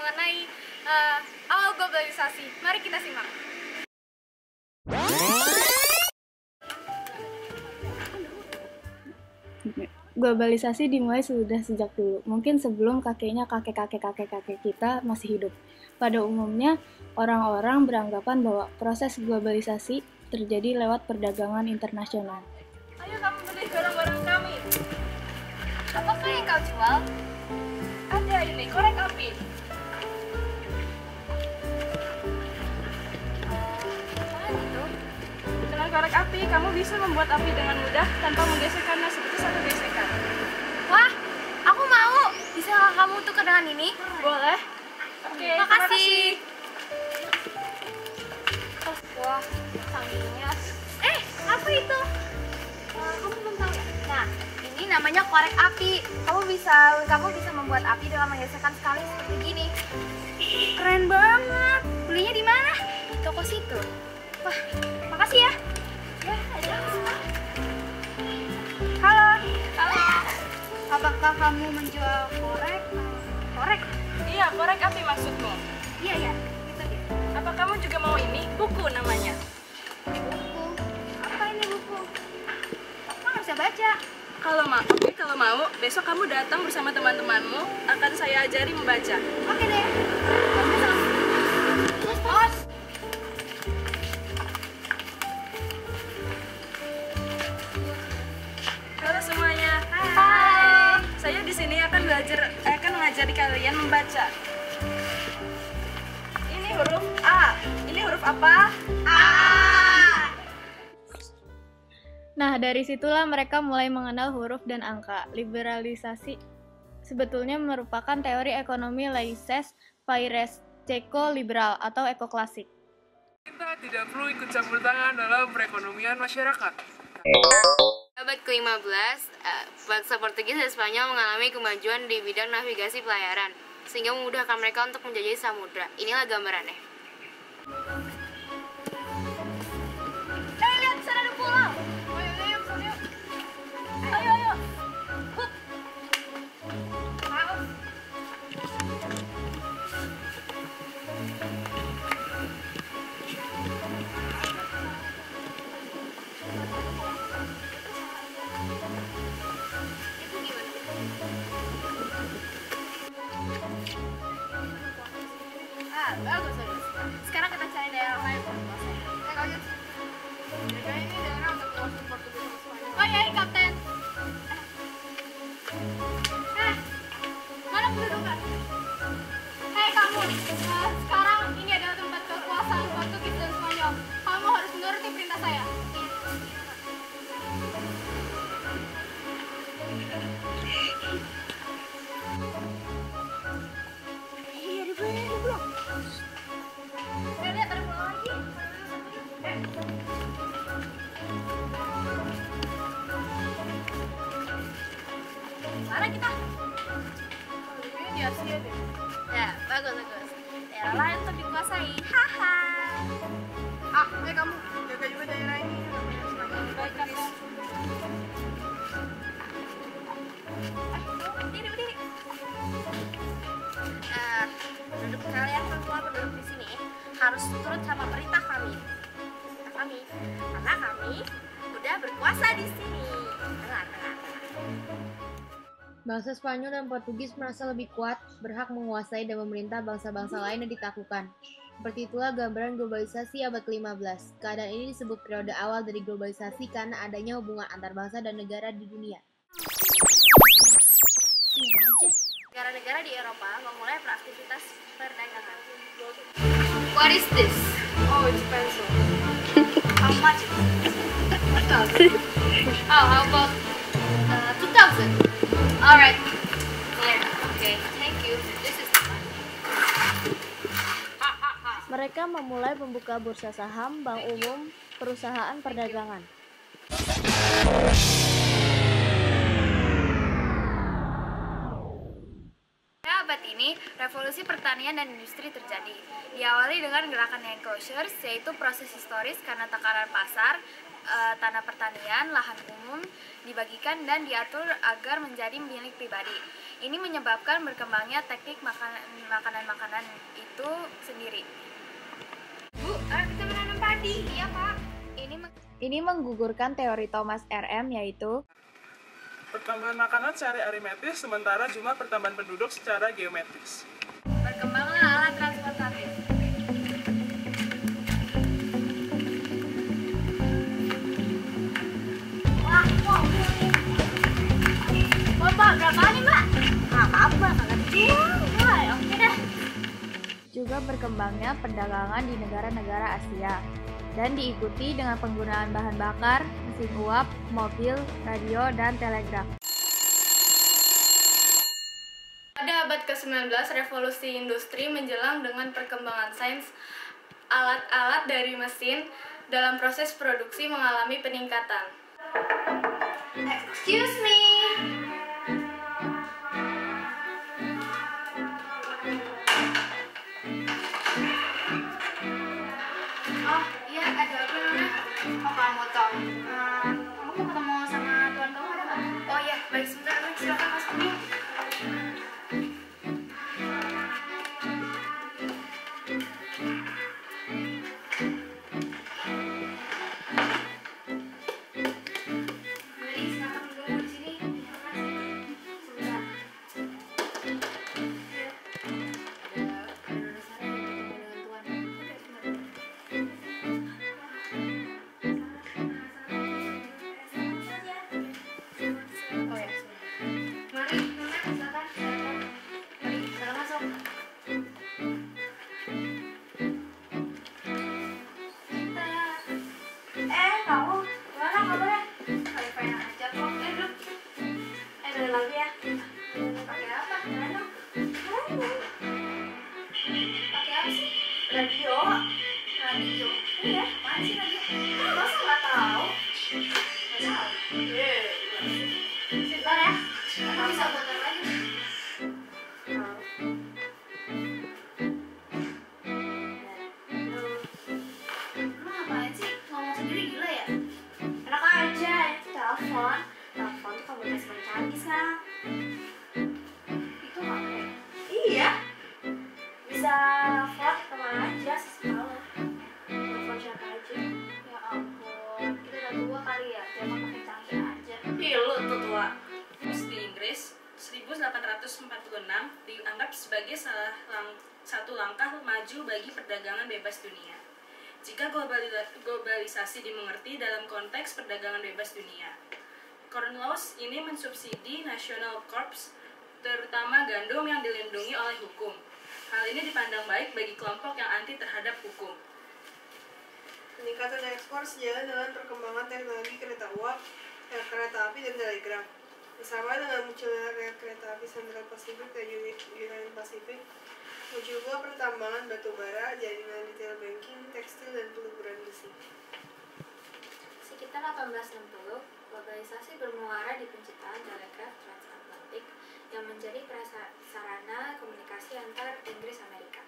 mengenai awal globalisasi. Mari kita simak. Globalisasi dimulai sudah sejak dulu, mungkin sebelum kakek-kakek kita masih hidup. Pada umumnya, orang-orang beranggapan bahwa proses globalisasi terjadi lewat perdagangan internasional. Ayo kamu beli barang-barang kami. Apakah yang kau jual? Ada ini, korek api. Apa itu? Dengan korek api, kamu bisa membuat api dengan mudah tanpa menggesekkannya seperti satu gesekan. Wah, aku mau. Bisa kamu tukar dengan ini? Boleh. Oke, makasih. Wah, canggihnya. Apa itu? Kamu belum tahu ya? Nah, ini namanya korek api. Kamu bisa membuat api dengan menggesekkan sekali seperti gini. Keren banget. Belinya di mana? Toko situ. Wah, makasih ya. Ya, ada. Halo. Halo. Apakah kamu menjual korek? Korek? Iya, korek api maksudmu. Iya, itu dia. Apa kamu juga mau ini? Buku namanya. Buku? Apa ini buku? Aku nggak bisa baca. Kalau mau, besok kamu datang bersama teman-temanmu, akan saya ajari membaca. Oke deh. Bos. Halo semuanya. Hai. Saya di sini akan mengajari kalian membaca. Ini huruf A. Ini huruf apa? A. Nah, dari situlah mereka mulai mengenal huruf dan angka. Liberalisasi sebetulnya merupakan teori ekonomi laissez-faire ceko-liberal atau ekoklasik. Kita tidak perlu ikut campur tangan dalam perekonomian masyarakat. Abad ke-15, bangsa Portugis dan Spanyol mengalami kemajuan di bidang navigasi pelayaran, sehingga memudahkan mereka untuk menjelajahi samudra. Inilah gambarannya. Lihat, sana ada pulau. Ayo. Hup. Haus. Itu gimana? Bagus. Sekarang kita cari daerah lain buat puasa. Lanjut. Ini daerah untuk puasa Portugis sama Spanyol. Oh iya, Kapten. Mana pendudukan? Hei kamu, sekarang ini adalah tempat kekuasaan Portugis dan Spanyol. Kamu harus menuruti perintah saya. Iya, di belum. Lihat ada pulau lagi. Mana kita? Ini di Asia deh. Ya, bagus. Daerah lain untuk dikuasai. Haha. Kamu jaga juga daerah ini. Baik, Kapten. Berdiri. Penduduk kalian semua penduduk di sini harus turut sama perintah kami. Karena kami udah berkuasa di sini. Dengar. Bangsa Spanyol dan Portugis merasa lebih kuat, berhak menguasai dan memerintah bangsa-bangsa lain yang ditaklukkan. Seperti itulah gambaran globalisasi abad ke-15. Keadaan ini disebut periode awal dari globalisasi karena adanya hubungan antar bangsa dan negara di dunia. Negara-negara di Eropa memulai beraktivitas perdagangan. What is this? Oh, it's pencil. How much is it? 1,000. Oh, how about 2,000? Alright. Clear. Okay, thank you. This is Mereka memulai membuka bursa saham, bank umum, perusahaan perdagangan. Pada abad ini, revolusi pertanian dan industri terjadi. Diawali dengan gerakan enclosures, yaitu proses historis karena tekanan pasar, tanah pertanian, lahan umum dibagikan dan diatur agar menjadi milik pribadi. Ini menyebabkan berkembangnya teknik makanan-makanan itu sendiri. Bu, kita menanam padi. Iya, Pak. Ini menggugurkan teori Thomas R.M. yaitu Pertambahan makanan secara aritmetis, sementara jumlah pertambahan penduduk secara geometris. Berkembanglah alat transportatif. Wah, mobil nih. Mbak, berapa nih, Mbak? Nggak apa-apa, kagak dijual. Wah, oke dah. juga berkembangnya perdagangan di negara-negara Asia dan diikuti dengan penggunaan bahan bakar, mesin uap, mobil, radio, dan telegraf. Pada abad ke-19, revolusi industri menjelang dengan perkembangan sains, alat-alat dari mesin dalam proses produksi mengalami peningkatan. Excuse me. Oh, iya, ada apa Nona? Oh, kamu tahu. Kamu mau ketemu sama tuan kamu ada nggak? Oh iya, baik sebentar, silakan masuk dulu. Radio. Iya, apaan sih radio? Masa nggak tahu? Nggak tahu. Sebentar ya. Kamu bisa putar lagi. Lu ngapain sih? Ngomong sendiri gila ya? Enak aja, telepon. Telepon tuh komunikasi canggih sekarang. Itu HP. Iya. Bisa telepon kemana aja semalam. Telepon siapa aja. Ya ampun, kita udah tua kali ya. Jangan pakai canggih aja. Ih, lu tuh tua. Di Inggris, 1846 dianggap sebagai satu langkah maju bagi perdagangan bebas dunia. Jika globalisasi dimengerti dalam konteks perdagangan bebas dunia. Corn Laws ini mensubsidi National Crops, terutama gandum yang dilindungi oleh hukum. Hal ini dipandang baik bagi kelompok yang anti terhadap hukum. Peningkatan ekspor sejalan dengan perkembangan teknologi kereta uap, kereta api, dan telegraf. Bersama dengan munculnya kereta api Central Pacific dan Union Pacific, muncul pula pertambangan batu bara, jaringan retail banking, tekstil, dan peleburan besi. Sekitar 1860, globalisasi bermuara di penciptaan telegraf transatlantik yang menjadi prasarana komunikasi antar Inggris Amerika.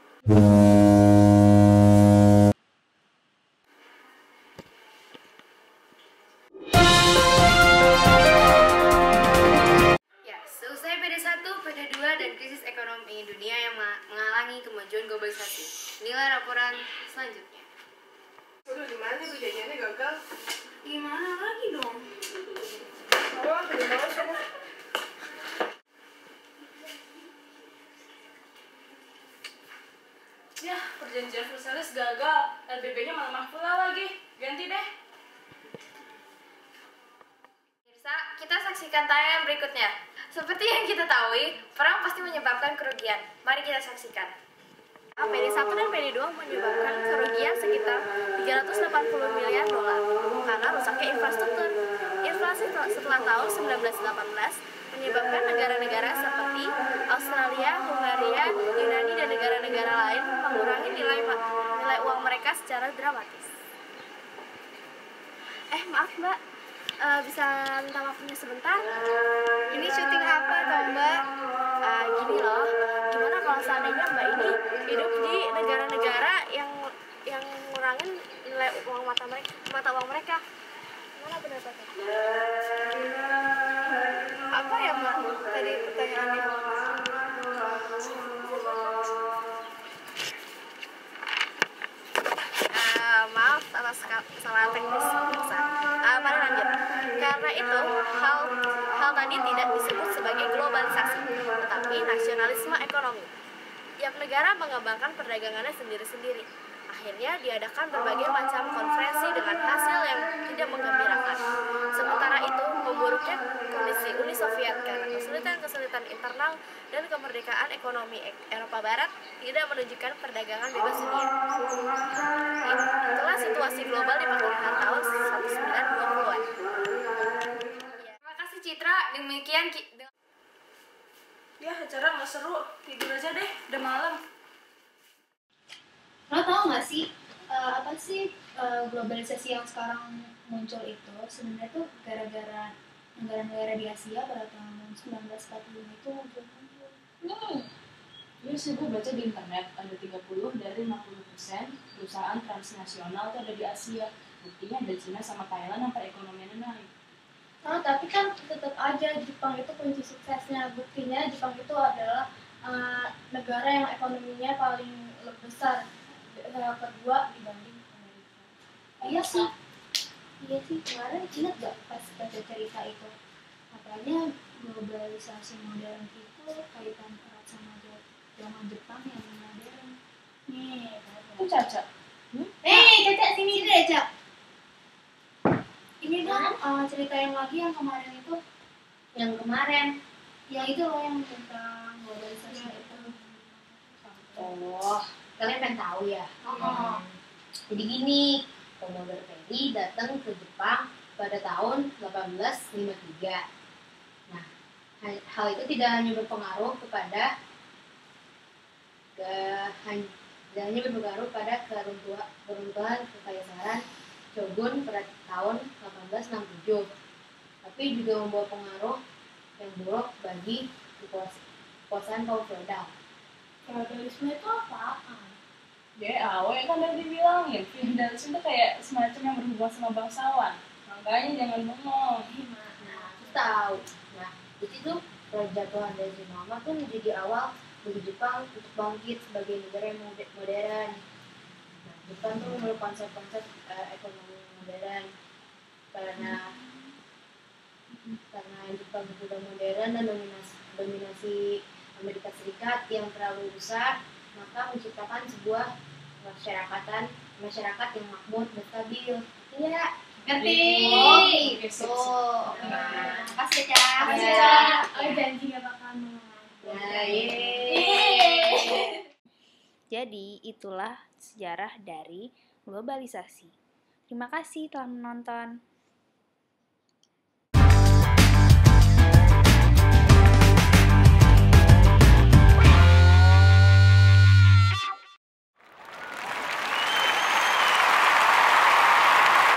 Ya, seusai PD1, PD2, dan krisis ekonomi dunia yang menghalangi kemajuan globalisasi. Inilah laporan selanjutnya. Waduh, gimana nih perjanjiannya gagal? Gimana lagi dong? Oh, udah males aku. Ya, perjanjian Versailles gagal. LBB-nya malah pula lagi. Ganti deh. Pemirsa, kita saksikan tayangan berikutnya. Seperti yang kita tahu, perang pasti menyebabkan kerugian. Mari kita saksikan. PD1 dan PD2 menyebabkan kerugian sekitar 380 miliar dolar karena rusaknya infrastruktur. Inflasi setelah tahun 1918 menyebabkan negara-negara seperti Australia, Hungaria, Yunani, dan negara-negara lain mengurangi nilai uang mereka secara dramatis. Maaf Mbak, bisa minta waktunya sebentar? Ini syuting apa toh Mbak? Gini loh, gimana kalau seandainya Mbak ini hidup di negara-negara yang ngurangin nilai uang mata uang mereka? Gimana pendapatnya? Apa ya Mbak tadi pertanyaannya? Maaf atas kesalahan teknis. Mari lanjut. Karena itu hal tadi tidak disebut sebagai globalisasi, tetapi nasionalisme ekonomi. Tiap negara mengembangkan perdagangannya sendiri-sendiri. Akhirnya diadakan berbagai macam konferensi dengan hasil yang tidak menggembirakan. Sementara itu, memburuknya kondisi Uni Soviet karena kesulitan-kesulitan internal dan kemerdekaan ekonomi Eropa Barat tidak menunjukkan perdagangan bebas dunia. Itulah situasi global di pertengahan tahun 1920-an. Terima kasih Citra, demikian Ya, acara nggak seru. Tidur aja deh, udah malam. Lo tau gak sih, apa sih globalisasi yang sekarang muncul itu sebenarnya tuh gara-gara negara-negara di Asia pada tahun 1945 itu muncul. Iya sih, gue baca di internet ada 30 dari 50% perusahaan transnasional tuh ada di Asia. Buktinya ada Cina sama Thailand yang perekonomiannya naik. Nah, tapi kan tetap aja Jepang itu kunci suksesnya. Buktinya Jepang itu adalah negara yang ekonominya paling besar, kedua dibanding Amerika. Iya sih, kemarin ingat gak pas baca cerita itu katanya globalisasi modern itu kaitan erat sama zaman Jepang yang modern. Nih, Itu Caca. Caca sini deh, Caca. Ini dong cerita yang lagi yang kemarin itu. Yang kemarin, Yang itu loh yang tentang globalisasi itu. oh, kalian pengen tahu ya? Jadi gini, Commodore Perry datang ke Jepang pada tahun 1853. Nah, hal itu tidak hanya berpengaruh kepada keruntuhan kekaisaran Shogun pada tahun 1867, tapi juga membawa pengaruh yang buruk bagi kekuasaan kaum feodal. Feodalisme itu apaan? awalnya kan udah dibilangin, feudalisme itu kayak semacam yang berhubungan sama bangsawan. Makanya jangan bengong. Nah, aku tahu. Nah, di situ perjatuhan dari Roma tuh menjadi awal bagi Jepang untuk bangkit sebagai negara yang modern. Nah, Jepang tuh memeluk konsep-konsep ekonomi modern karena Jepang sudah modern dan dominasi Amerika Serikat yang terlalu besar, maka menciptakan sebuah masyarakat yang makmur dan stabil. Iya, ngerti? Tuh. Makasih, Cak. Oh, janji gak bakal Jadi, itulah sejarah dari globalisasi. Terima kasih telah menonton.